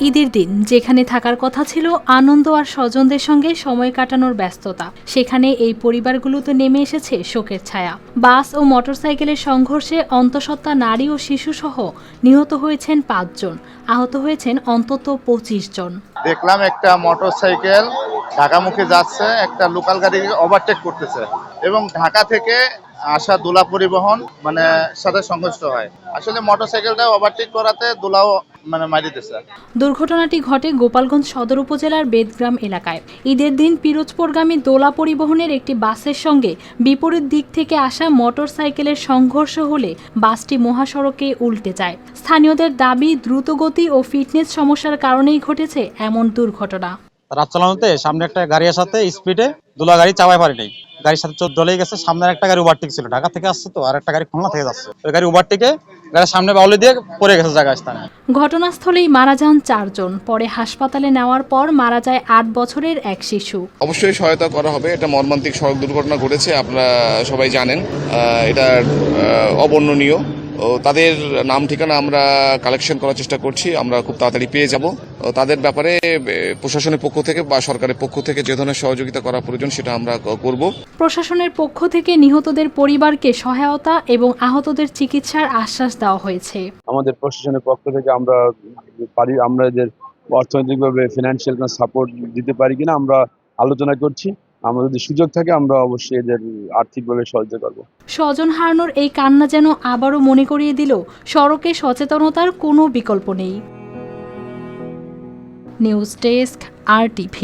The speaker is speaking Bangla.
ঈদের দিন যেখানে থাকার কথা ছিল আনন্দ আর স্বজনদের সঙ্গে সময় কাটানোর ব্যস্ততা, সেখানে এই পরিবারগুলোতে নেমে এসেছে শোকের ছায়া। বাস ও মোটরসাইকেলের সংঘর্ষে অন্তঃসত্ত্বা নারী ও শিশুসহ নিহত হয়েছেন ৫ জন, আহত হয়েছেন অন্তত ২৫ জন। দেখলাম একটা মোটরসাইকেল ঢাকামুখী যাচ্ছে, একটা লোকাল গাড়ি ওভারটেক করতেছে এবং ঢাকা থেকে আসা দোলা পরিবহন সাথে সংঘর্ষ হয়। আসলে মোটরসাইকেলটা ওভারটেক করাতে দোলাও মারিতেছে। দুর্ঘটনাটি ঘটে গোপালগঞ্জ সদর উপজেলার বেদগ্রাম এলাকায়। ঈদের দিন পিরোজপুরগামী দোলা পরিবহনের একটি বাসের সঙ্গে বিপরীত দিক থেকে আসা মোটরসাইকেলের সংঘর্ষ হলে বাসটি মহাসড়কে উল্টে যায়। স্থানীয়দের দাবি, দ্রুতগতি ও ফিটনেস সমস্যার কারণেই ঘটেছে এমন দুর্ঘটনা। রাত চালানোতে সামনে একটা গাড়ি আসাতে স্পিডে দোলা গাড়ি চাপায় পারে নাই, গাড়ির সাথে চলেই গেছে। সামনে একটা গাড়ি ওভারটেক ছিল, ঢাকা থেকে আসছে তো, আর একটা গাড়ি খুলনা থেকে যাচ্ছে। ওই গাড়ি ওভারটেকে গাড়ির সামনে বাউলি দিয়ে পড়ে গেছে জায়গায় স্থানে। ঘটনাস্থলেই মারা যান ৪ জন, পরে হাসপাতালে নেওয়ার পর মারা যায় ৮ বছরের এক শিশু। অবশ্যই সহায়তা করা হবে। এটা মর্মান্তিক সড়ক দুর্ঘটনা ঘটেছে, আপনারা সবাই জানেন। এটা অবর্ণনীয়। তাদের নাম ঠিকানা আমরা কালেকশন করার চেষ্টা করছি, আমরা খুব তাড়াতাড়ি পেয়ে যাব। তাদের ব্যাপারে প্রশাসনের পক্ষ থেকে বা সরকারের পক্ষ থেকে যে ধরনের সহযোগিতা করা প্রয়োজন সেটা আমরা করব। প্রশাসনের পক্ষ থেকে নিহতদের পরিবারকে সহায়তা এবং আহতদের চিকিৎসার আশ্বাস দেওয়া হয়েছে। আমাদের প্রশাসনের পক্ষ থেকে আমরা এদের অর্থনৈতিকভাবে ফিনান্সিয়াল সাপোর্ট দিতে পারি কিনা আমরা আলোচনা করছি। আমাদের যদি সুযোগ থাকে আমরা অবশ্যই এদের আর্থিকভাবে সহায়তা করব। স্বজন হারানোর এই কান্না যেন আবারও মনে করিয়ে দিল সড়কে সচেতনতার কোনো বিকল্প নেই। News desk, RTV।